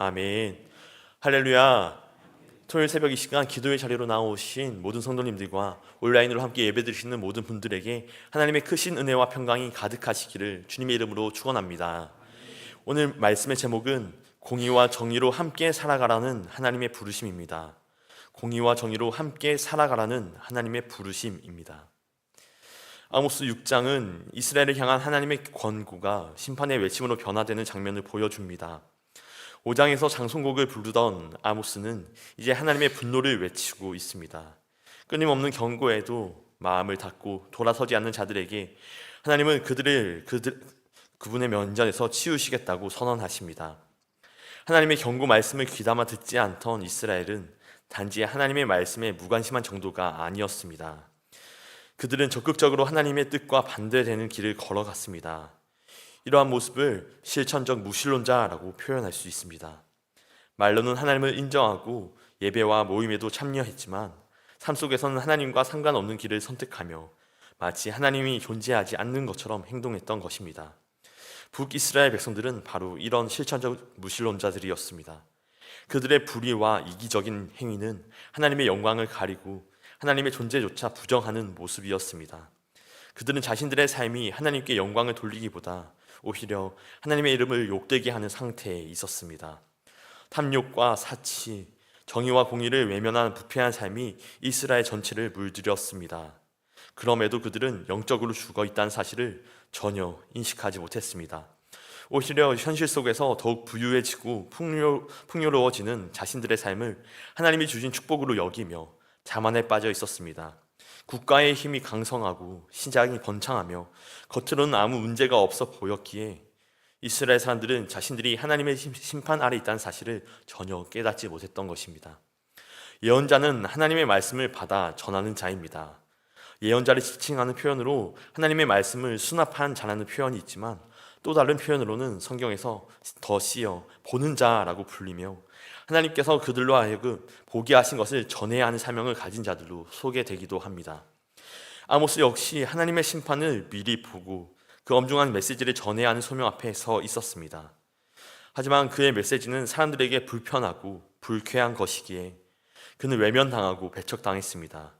아멘. 할렐루야. 토요일 새벽 이 시간 기도의 자리로 나오신 모든 성도님들과 온라인으로 함께 예배드리시는 모든 분들에게 하나님의 크신 은혜와 평강이 가득하시기를 주님의 이름으로 축원합니다. 오늘 말씀의 제목은 공의와 정의로 함께 살아가라는 하나님의 부르심입니다. 공의와 정의로 함께 살아가라는 하나님의 부르심입니다. 아모스 6장은 이스라엘을 향한 하나님의 권고가 심판의 외침으로 변화되는 장면을 보여줍니다. 5장에서 장송곡을 부르던 아모스는 이제 하나님의 분노를 외치고 있습니다. 끊임없는 경고에도 마음을 닫고 돌아서지 않는 자들에게 하나님은 그분의 면전에서 치우시겠다고 선언하십니다. 하나님의 경고 말씀을 귀담아 듣지 않던 이스라엘은 단지 하나님의 말씀에 무관심한 정도가 아니었습니다. 그들은 적극적으로 하나님의 뜻과 반대되는 길을 걸어갔습니다. 이러한 모습을 실천적 무신론자라고 표현할 수 있습니다. 말로는 하나님을 인정하고 예배와 모임에도 참여했지만 삶 속에서는 하나님과 상관없는 길을 선택하며 마치 하나님이 존재하지 않는 것처럼 행동했던 것입니다. 북이스라엘 백성들은 바로 이런 실천적 무신론자들이었습니다. 그들의 불의와 이기적인 행위는 하나님의 영광을 가리고 하나님의 존재조차 부정하는 모습이었습니다. 그들은 자신들의 삶이 하나님께 영광을 돌리기보다 오히려 하나님의 이름을 욕되게 하는 상태에 있었습니다. 탐욕과 사치, 정의와 공의를 외면한 부패한 삶이 이스라엘 전체를 물들였습니다. 그럼에도 그들은 영적으로 죽어 있다는 사실을 전혀 인식하지 못했습니다. 오히려 현실 속에서 더욱 부유해지고 풍요로워지는 자신들의 삶을 하나님이 주신 축복으로 여기며 자만에 빠져 있었습니다. 국가의 힘이 강성하고 시장이 번창하며 겉으로는 아무 문제가 없어 보였기에 이스라엘 사람들은 자신들이 하나님의 심판 아래 있다는 사실을 전혀 깨닫지 못했던 것입니다. 예언자는 하나님의 말씀을 받아 전하는 자입니다. 예언자를 지칭하는 표현으로 하나님의 말씀을 수납한 자라는 표현이 있지만 또 다른 표현으로는 성경에서 더 씌어 보는 자라고 불리며 하나님께서 그들로 하여금 보게 하신 것을 전해야 하는 사명을 가진 자들로 소개되기도 합니다. 아모스 역시 하나님의 심판을 미리 보고 그 엄중한 메시지를 전해야 하는 소명 앞에 서 있었습니다. 하지만 그의 메시지는 사람들에게 불편하고 불쾌한 것이기에 그는 외면당하고 배척당했습니다.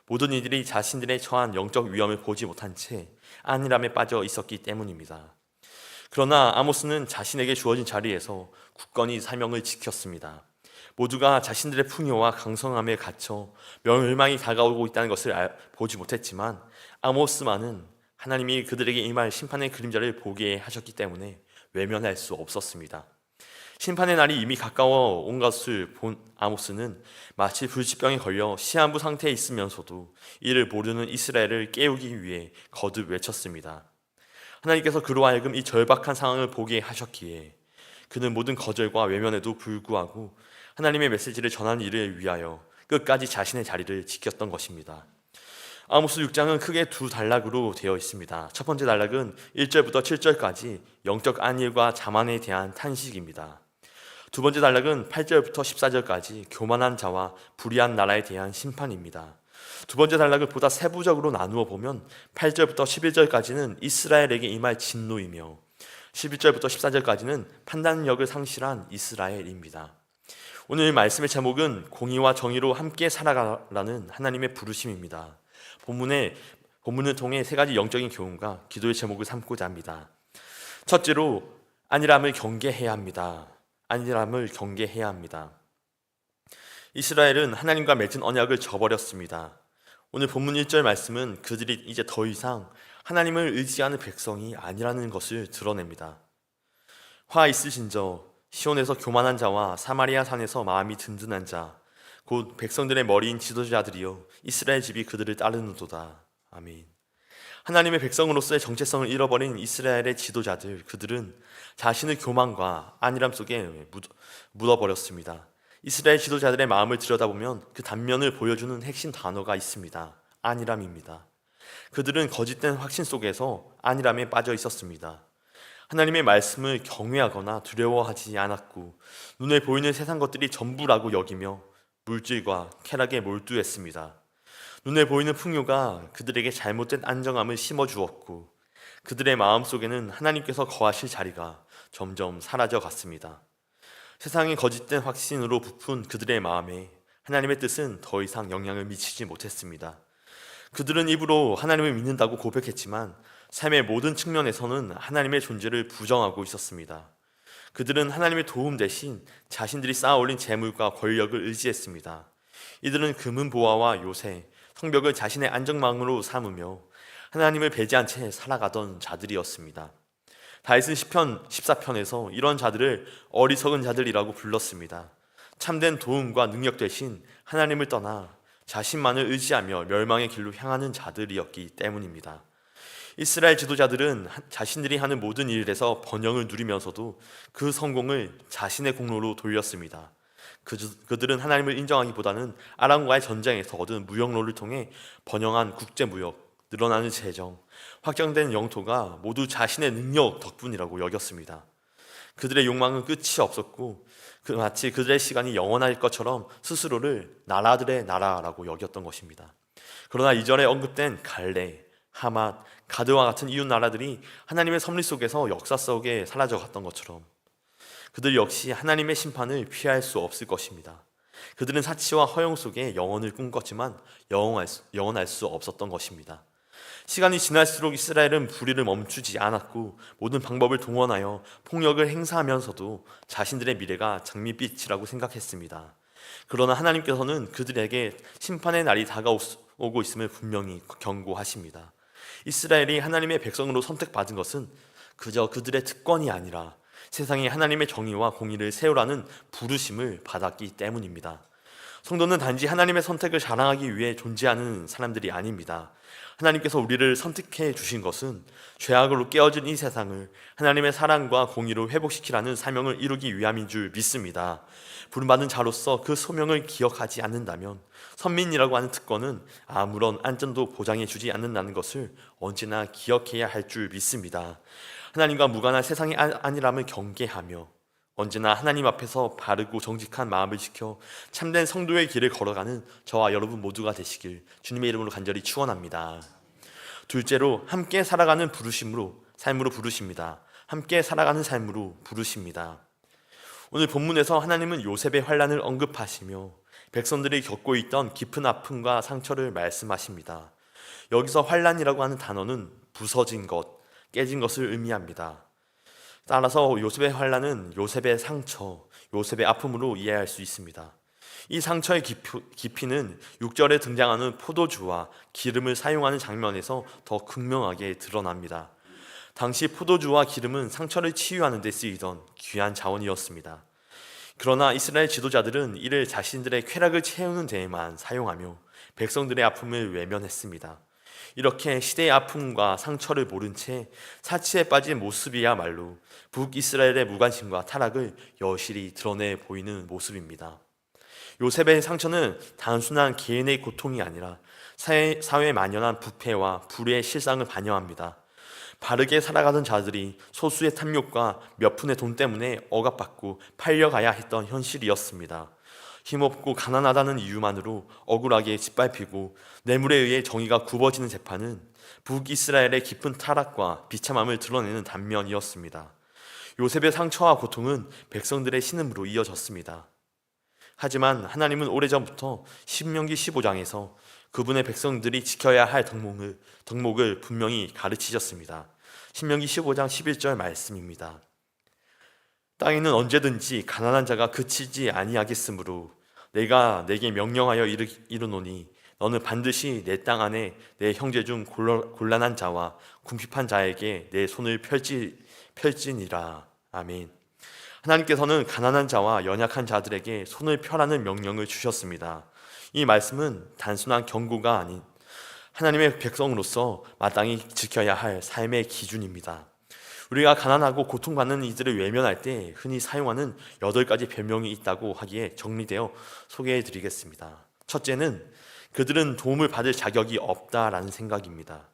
모든 이들이 자신들의 처한 영적 위험을 보지 못한 채 안일함에 빠져 있었기 때문입니다. 그러나 아모스는 자신에게 주어진 자리에서 굳건히 사명을 지켰습니다. 모두가 자신들의 풍요와 강성함에 갇혀 멸망이 다가오고 있다는 것을 보지 못했지만 아모스만은 하나님이 그들에게 임할 심판의 그림자를 보게 하셨기 때문에 외면할 수 없었습니다. 심판의 날이 이미 가까워 온 것을 본 아모스는 마치 불치병에 걸려 시한부 상태에 있으면서도 이를 모르는 이스라엘을 깨우기 위해 거듭 외쳤습니다. 하나님께서 그로 하여금 이 절박한 상황을 보게 하셨기에 그는 모든 거절과 외면에도 불구하고 하나님의 메시지를 전하는 일을 위하여 끝까지 자신의 자리를 지켰던 것입니다. 아모스 6장은 크게 두 단락으로 되어 있습니다. 첫 번째 단락은 1절부터 7절까지 영적 안일과 자만에 대한 탄식입니다. 두 번째 단락은 8절부터 14절까지 교만한 자와 불의한 나라에 대한 심판입니다. 두 번째 단락을 보다 세부적으로 나누어 보면 8절부터 11절까지는 이스라엘에게 임할 진노이며 11절부터 14절까지는 판단력을 상실한 이스라엘입니다. 오늘 말씀의 제목은 공의와 정의로 함께 살아가라는 하나님의 부르심입니다. 본문을 통해 세 가지 영적인 교훈과 기도의 제목을 삼고자 합니다. 첫째로 안일함을 경계해야 합니다. 안일함을 경계해야 합니다. 이스라엘은 하나님과 맺은 언약을 저버렸습니다. 오늘 본문 1절 말씀은 그들이 이제 더 이상 하나님을 의지하는 백성이 아니라는 것을 드러냅니다. 화 있으신저 시온에서 교만한 자와 사마리아 산에서 마음이 든든한 자 곧 백성들의 머리인 지도자들이여 이스라엘 집이 그들을 따르는도다. 아멘. 하나님의 백성으로서의 정체성을 잃어버린 이스라엘의 지도자들, 그들은 자신의 교만과 안일함 속에 묻어버렸습니다. 이스라엘 지도자들의 마음을 들여다보면 그 단면을 보여주는 핵심 단어가 있습니다. 안일함입니다. 그들은 거짓된 확신 속에서 안일함에 빠져 있었습니다. 하나님의 말씀을 경외하거나 두려워하지 않았고 눈에 보이는 세상 것들이 전부라고 여기며 물질과 쾌락에 몰두했습니다. 눈에 보이는 풍요가 그들에게 잘못된 안정함을 심어주었고 그들의 마음속에는 하나님께서 거하실 자리가 점점 사라져 갔습니다. 세상의 거짓된 확신으로 부푼 그들의 마음에 하나님의 뜻은 더 이상 영향을 미치지 못했습니다. 그들은 입으로 하나님을 믿는다고 고백했지만 삶의 모든 측면에서는 하나님의 존재를 부정하고 있었습니다. 그들은 하나님의 도움 대신 자신들이 쌓아올린 재물과 권력을 의지했습니다. 이들은 금은 보화와 요새, 성벽을 자신의 안정망으로 삼으며 하나님을 배제한 채 살아가던 자들이었습니다. 다윗은 시편 14편에서 이런 자들을 어리석은 자들이라고 불렀습니다. 참된 도움과 능력 대신 하나님을 떠나 자신만을 의지하며 멸망의 길로 향하는 자들이었기 때문입니다. 이스라엘 지도자들은 자신들이 하는 모든 일에서 번영을 누리면서도 그 성공을 자신의 공로로 돌렸습니다. 그들은 하나님을 인정하기보다는 아람과의 전쟁에서 얻은 무역로를 통해 번영한 국제무역, 늘어나는 재정, 확장된 영토가 모두 자신의 능력 덕분이라고 여겼습니다. 그들의 욕망은 끝이 없었고 마치 그들의 시간이 영원할 것처럼 스스로를 나라들의 나라라고 여겼던 것입니다. 그러나 이전에 언급된 갈레, 하맛, 가드와 같은 이웃 나라들이 하나님의 섭리 속에서 역사 속에 사라져갔던 것처럼 그들 역시 하나님의 심판을 피할 수 없을 것입니다. 그들은 사치와 허영 속에 영원을 꿈꿨지만 영원할 수 없었던 것입니다. 시간이 지날수록 이스라엘은 불의를 멈추지 않았고 모든 방법을 동원하여 폭력을 행사하면서도 자신들의 미래가 장밋빛이라고 생각했습니다. 그러나 하나님께서는 그들에게 심판의 날이 다가오고 있음을 분명히 경고하십니다. 이스라엘이 하나님의 백성으로 선택받은 것은 그저 그들의 특권이 아니라 세상에 하나님의 정의와 공의를 세우라는 부르심을 받았기 때문입니다. 성도는 단지 하나님의 선택을 자랑하기 위해 존재하는 사람들이 아닙니다. 하나님께서 우리를 선택해 주신 것은 죄악으로 깨어진 이 세상을 하나님의 사랑과 공의로 회복시키라는 사명을 이루기 위함인 줄 믿습니다. 부름받은 자로서 그 소명을 기억하지 않는다면 선민이라고 하는 특권은 아무런 안전도 보장해 주지 않는다는 것을 언제나 기억해야 할 줄 믿습니다. 하나님과 무관한 세상의 안일함을 경계하며 언제나 하나님 앞에서 바르고 정직한 마음을 지켜 참된 성도의 길을 걸어가는 저와 여러분 모두가 되시길 주님의 이름으로 간절히 축원합니다. 둘째로 함께 살아가는 삶으로 부르십니다. 함께 살아가는 삶으로 부르십니다. 오늘 본문에서 하나님은 요셉의 환난을 언급하시며 백성들이 겪고 있던 깊은 아픔과 상처를 말씀하십니다. 여기서 환난이라고 하는 단어는 부서진 것, 깨진 것을 의미합니다. 따라서 요셉의 환난은 요셉의 상처, 요셉의 아픔으로 이해할 수 있습니다. 이 상처의 깊이는 6절에 등장하는 포도주와 기름을 사용하는 장면에서 더 극명하게 드러납니다. 당시 포도주와 기름은 상처를 치유하는 데 쓰이던 귀한 자원이었습니다. 그러나 이스라엘 지도자들은 이를 자신들의 쾌락을 채우는 데에만 사용하며 백성들의 아픔을 외면했습니다. 이렇게 시대의 아픔과 상처를 모른 채 사치에 빠진 모습이야말로 북이스라엘의 무관심과 타락을 여실히 드러내 보이는 모습입니다. 요셉의 상처는 단순한 개인의 고통이 아니라 사회에 만연한 부패와 불의의 실상을 반영합니다. 바르게 살아가던 자들이 소수의 탐욕과 몇 푼의 돈 때문에 억압받고 팔려가야 했던 현실이었습니다. 힘없고 가난하다는 이유만으로 억울하게 짓밟히고 뇌물에 의해 정의가 굽어지는 재판은 북이스라엘의 깊은 타락과 비참함을 드러내는 단면이었습니다. 요셉의 상처와 고통은 백성들의 신음으로 이어졌습니다. 하지만 하나님은 오래전부터 신명기 15장에서 그분의 백성들이 지켜야 할 덕목을 분명히 가르치셨습니다. 신명기 15장 11절 말씀입니다. 땅에는 언제든지 가난한 자가 그치지 아니하겠으므로 내가 내게 명령하여 이르노니 너는 반드시 내 땅 안에 내 형제 중 곤란한 자와 궁핍한 자에게 내 손을 펼지니라. 아멘. 하나님께서는 가난한 자와 연약한 자들에게 손을 펴라는 명령을 주셨습니다. 이 말씀은 단순한 경고가 아닌 하나님의 백성으로서 마땅히 지켜야 할 삶의 기준입니다. 우리가 가난하고 고통받는 이들을 외면할 때 흔히 사용하는 8가지 별명이 있다고 하기에 정리되어 소개해 드리겠습니다. 첫째는 그들은 도움을 받을 자격이 없다라는 생각입니다.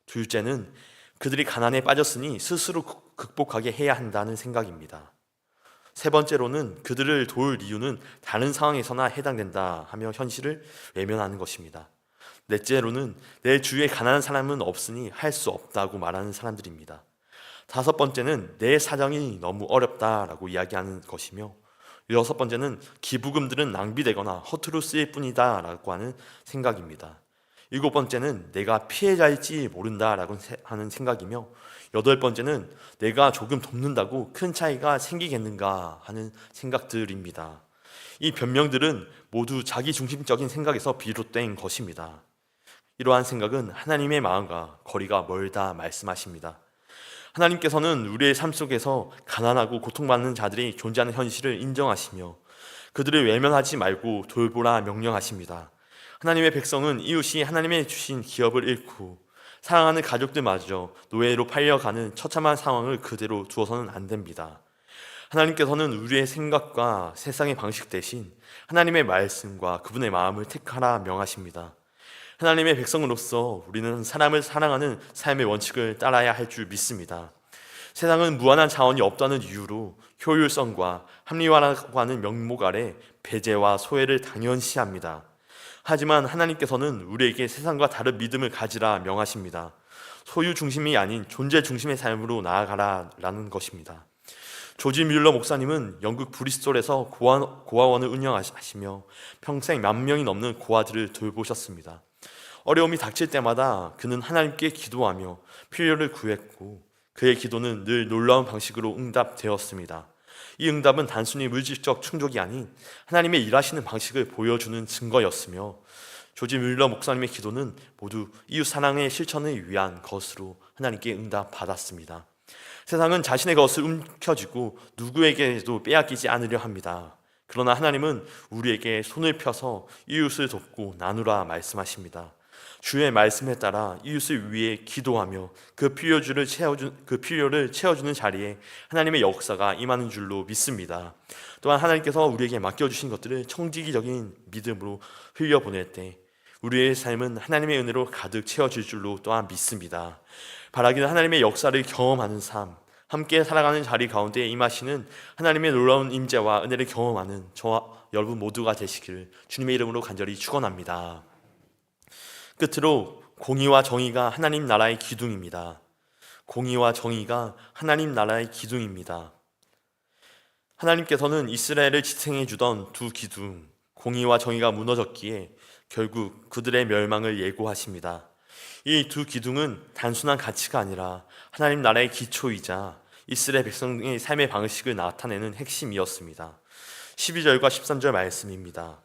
둘째는 그들이 가난에 빠졌으니 스스로 극복하게 해야 한다는 생각입니다. 세 번째로는 그들을 도울 이유는 다른 상황에서나 해당된다 하며 현실을 외면하는 것입니다. 넷째로는 내 주위에 가난한 사람은 없으니 할 수 없다고 말하는 사람들입니다. 다섯 번째는 내 사정이 너무 어렵다라고 이야기하는 것이며 여섯 번째는 기부금들은 낭비되거나 허투루 쓰일 뿐이다 라고 하는 생각입니다. 일곱 번째는 내가 피해자일지 모른다 라고 하는 생각이며, 여덟 번째는 내가 조금 돕는다고 큰 차이가 생기겠는가 하는 생각들입니다. 이 변명들은 모두 자기중심적인 생각에서 비롯된 것입니다. 이러한 생각은 하나님의 마음과 거리가 멀다 말씀하십니다. 하나님께서는 우리의 삶 속에서 가난하고 고통받는 자들이 존재하는 현실을 인정하시며 그들을 외면하지 말고 돌보라 명령하십니다. 하나님의 백성은 이웃이 하나님의 주신 기업을 잃고 사랑하는 가족들마저 노예로 팔려가는 처참한 상황을 그대로 두어서는 안 됩니다. 하나님께서는 우리의 생각과 세상의 방식 대신 하나님의 말씀과 그분의 마음을 택하라 명하십니다. 하나님의 백성으로서 우리는 사람을 사랑하는 삶의 원칙을 따라야 할 줄 믿습니다. 세상은 무한한 자원이 없다는 이유로 효율성과 합리화라고 하는 명목 아래 배제와 소외를 당연시합니다. 하지만 하나님께서는 우리에게 세상과 다른 믿음을 가지라 명하십니다. 소유 중심이 아닌 존재 중심의 삶으로 나아가라라는 것입니다. 조지 뮬러 목사님은 영국 브리스톨에서 고아원을 운영하시며 평생 10,000명이 넘는 고아들을 돌보셨습니다. 어려움이 닥칠 때마다 그는 하나님께 기도하며 필요를 구했고 그의 기도는 늘 놀라운 방식으로 응답되었습니다. 이 응답은 단순히 물질적 충족이 아닌 하나님의 일하시는 방식을 보여주는 증거였으며, 조지 뮬러 목사님의 기도는 모두 이웃 사랑의 실천을 위한 것으로 하나님께 응답받았습니다. 세상은 자신의 것을 움켜쥐고 누구에게도 빼앗기지 않으려 합니다. 그러나 하나님은 우리에게 손을 펴서 이웃을 돕고 나누라 말씀하십니다. 주의 말씀에 따라 이웃을 위해 기도하며 그 필요를 채워주는 자리에 하나님의 역사가 임하는 줄로 믿습니다. 또한 하나님께서 우리에게 맡겨주신 것들을 청지기적인 믿음으로 흘려보낼 때 우리의 삶은 하나님의 은혜로 가득 채워질 줄로 또한 믿습니다. 바라기는 하나님의 역사를 경험하는 삶, 함께 살아가는 자리 가운데 임하시는 하나님의 놀라운 임재와 은혜를 경험하는 저와 여러분 모두가 되시길 주님의 이름으로 간절히 축원합니다. 끝으로 공의와 정의가 하나님 나라의 기둥입니다. 공의와 정의가 하나님 나라의 기둥입니다. 하나님께서는 이스라엘을 지탱해 주던 두 기둥, 공의와 정의가 무너졌기에 결국 그들의 멸망을 예고하십니다. 이 두 기둥은 단순한 가치가 아니라 하나님 나라의 기초이자 이스라엘 백성의 삶의 방식을 나타내는 핵심이었습니다. 12절과 13절 말씀입니다.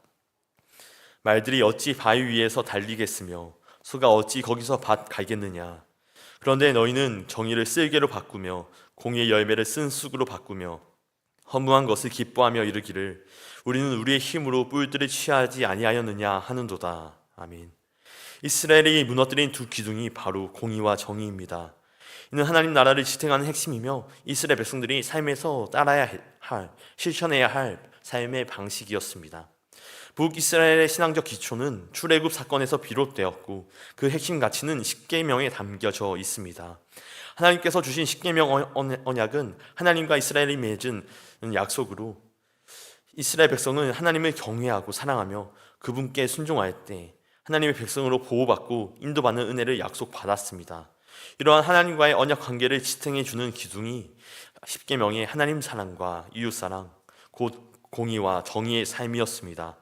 말들이 어찌 바위 위에서 달리겠으며 소가 어찌 거기서 밭 갈겠느냐. 그런데 너희는 정의를 쓸개로 바꾸며 공의의 열매를 쓴 쑥으로 바꾸며 허무한 것을 기뻐하며 이르기를 우리는 우리의 힘으로 뿔들을 취하지 아니하였느냐 하는도다. 아멘. 이스라엘이 무너뜨린 두 기둥이 바로 공의와 정의입니다. 이는 하나님 나라를 지탱하는 핵심이며 이스라엘 백성들이 삶에서 따라야 할, 실천해야 할 삶의 방식이었습니다. 북이스라엘의 신앙적 기초는 출애굽 사건에서 비롯되었고 그 핵심 가치는 십계명에 담겨져 있습니다. 하나님께서 주신 십계명 언약은 하나님과 이스라엘이 맺은 약속으로 이스라엘 백성은 하나님을 경외하고 사랑하며 그분께 순종할 때 하나님의 백성으로 보호받고 인도받는 은혜를 약속받았습니다. 이러한 하나님과의 언약 관계를 지탱해 주는 기둥이 십계명의 하나님 사랑과 이웃 사랑, 곧 공의와 정의의 삶이었습니다.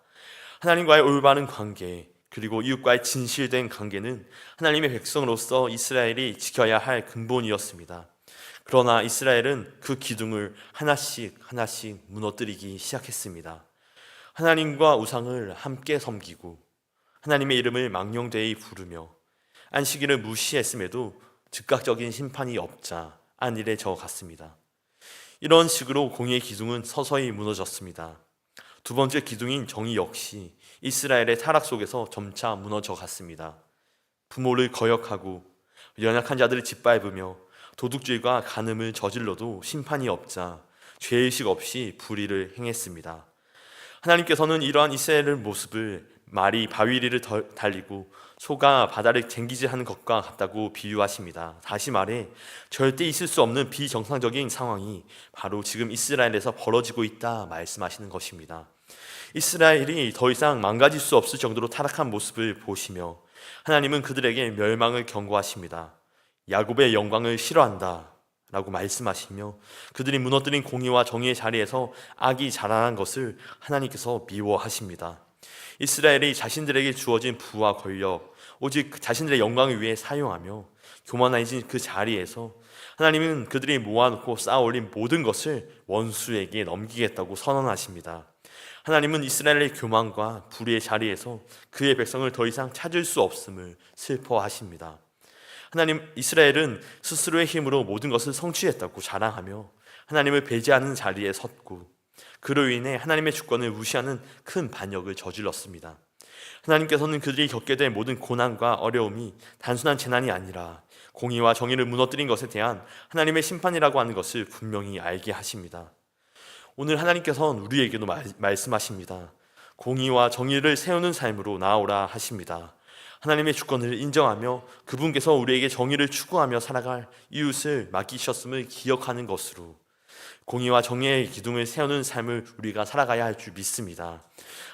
하나님과의 올바른 관계, 그리고 이웃과의 진실된 관계는 하나님의 백성으로서 이스라엘이 지켜야 할 근본이었습니다. 그러나 이스라엘은 그 기둥을 하나씩 무너뜨리기 시작했습니다. 하나님과 우상을 함께 섬기고 하나님의 이름을 망령되이 부르며 안식일을 무시했음에도 즉각적인 심판이 없자 안일해 져 갔습니다. 이런 식으로 공의의 기둥은 서서히 무너졌습니다. 두 번째 기둥인 정의 역시 이스라엘의 타락 속에서 점차 무너져 갔습니다. 부모를 거역하고 연약한 자들을 짓밟으며 도둑질과 간음을 저질러도 심판이 없자 죄의식 없이 불의를 행했습니다. 하나님께서는 이러한 이스라엘의 모습을 말이 바위 위를 달리고 소가 바다를 쟁기질하는 것과 같다고 비유하십니다. 다시 말해 절대 있을 수 없는 비정상적인 상황이 바로 지금 이스라엘에서 벌어지고 있다 말씀하시는 것입니다. 이스라엘이 더 이상 망가질 수 없을 정도로 타락한 모습을 보시며 하나님은 그들에게 멸망을 경고하십니다. 야곱의 영광을 싫어한다 라고 말씀하시며 그들이 무너뜨린 공의와 정의의 자리에서 악이 자라난 것을 하나님께서 미워하십니다. 이스라엘이 자신들에게 주어진 부와 권력, 오직 자신들의 영광을 위해 사용하며 교만해진 그 자리에서 하나님은 그들이 모아놓고 쌓아올린 모든 것을 원수에게 넘기겠다고 선언하십니다. 하나님은 이스라엘의 교만과 불의의 자리에서 그의 백성을 더 이상 찾을 수 없음을 슬퍼하십니다. 이스라엘은 스스로의 힘으로 모든 것을 성취했다고 자랑하며 하나님을 배제하는 자리에 섰고 그로 인해 하나님의 주권을 무시하는 큰 반역을 저질렀습니다. 하나님께서는 그들이 겪게 될 모든 고난과 어려움이 단순한 재난이 아니라 공의와 정의를 무너뜨린 것에 대한 하나님의 심판이라고 하는 것을 분명히 알게 하십니다. 오늘 하나님께서는 우리에게도 말씀하십니다. 공의와 정의를 세우는 삶으로 나아오라 하십니다. 하나님의 주권을 인정하며 그분께서 우리에게 정의를 추구하며 살아갈 이웃을 맡기셨음을 기억하는 것으로 공의와 정의의 기둥을 세우는 삶을 우리가 살아가야 할 줄 믿습니다.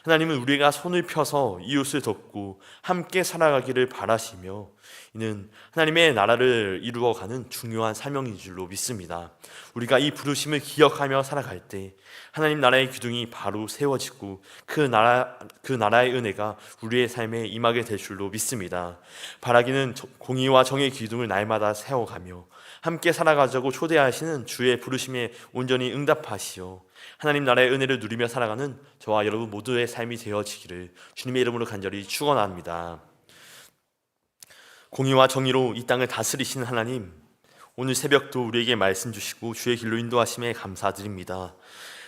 하나님은 우리가 손을 펴서 이웃을 돕고 함께 살아가기를 바라시며 이는 하나님의 나라를 이루어가는 중요한 사명인 줄로 믿습니다. 우리가 이 부르심을 기억하며 살아갈 때 하나님 나라의 기둥이 바로 세워지고 그 나라의 은혜가 우리의 삶에 임하게 될 줄로 믿습니다. 바라기는 공의와 정의의 기둥을 날마다 세워가며 함께 살아가자고 초대하시는 주의 부르심에 온전히 응답하시어 하나님 나라의 은혜를 누리며 살아가는 저와 여러분 모두의 삶이 되어지기를 주님의 이름으로 간절히 축원합니다. 공의와 정의로 이 땅을 다스리시는 하나님, 오늘 새벽도 우리에게 말씀 주시고 주의 길로 인도하심에 감사드립니다.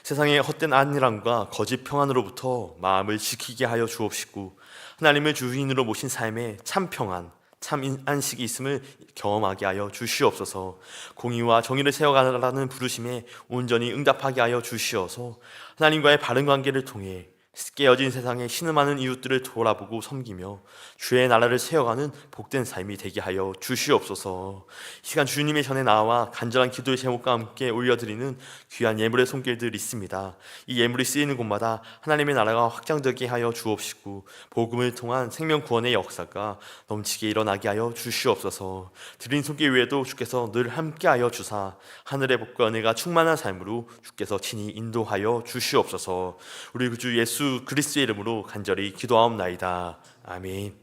세상의 헛된 안일함과 거짓 평안으로부터 마음을 지키게 하여 주옵시고 하나님을 주인으로 모신 삶에 참 평안, 참 안식이 있음을 경험하게 하여 주시옵소서. 공의와 정의를 세워가라는 부르심에 온전히 응답하게 하여 주시어서 하나님과의 바른 관계를 통해 깨어진 세상에 신음하는 이웃들을 돌아보고 섬기며 주의 나라를 세워가는 복된 삶이 되게 하여 주시옵소서. 이 시간 주님의 전에 나와 간절한 기도의 제목과 함께 올려드리는 귀한 예물의 손길들 있습니다. 이 예물이 쓰이는 곳마다 하나님의 나라가 확장되게 하여 주옵시고 복음을 통한 생명 구원의 역사가 넘치게 일어나게 하여 주시옵소서. 드린 손길 외에도 주께서 늘 함께하여 주사 하늘의 복과 은혜가 충만한 삶으로 주께서 친히 인도하여 주시옵소서. 우리 구주 예수 그리스도의 이름으로 간절히 기도하옵나이다. 아멘.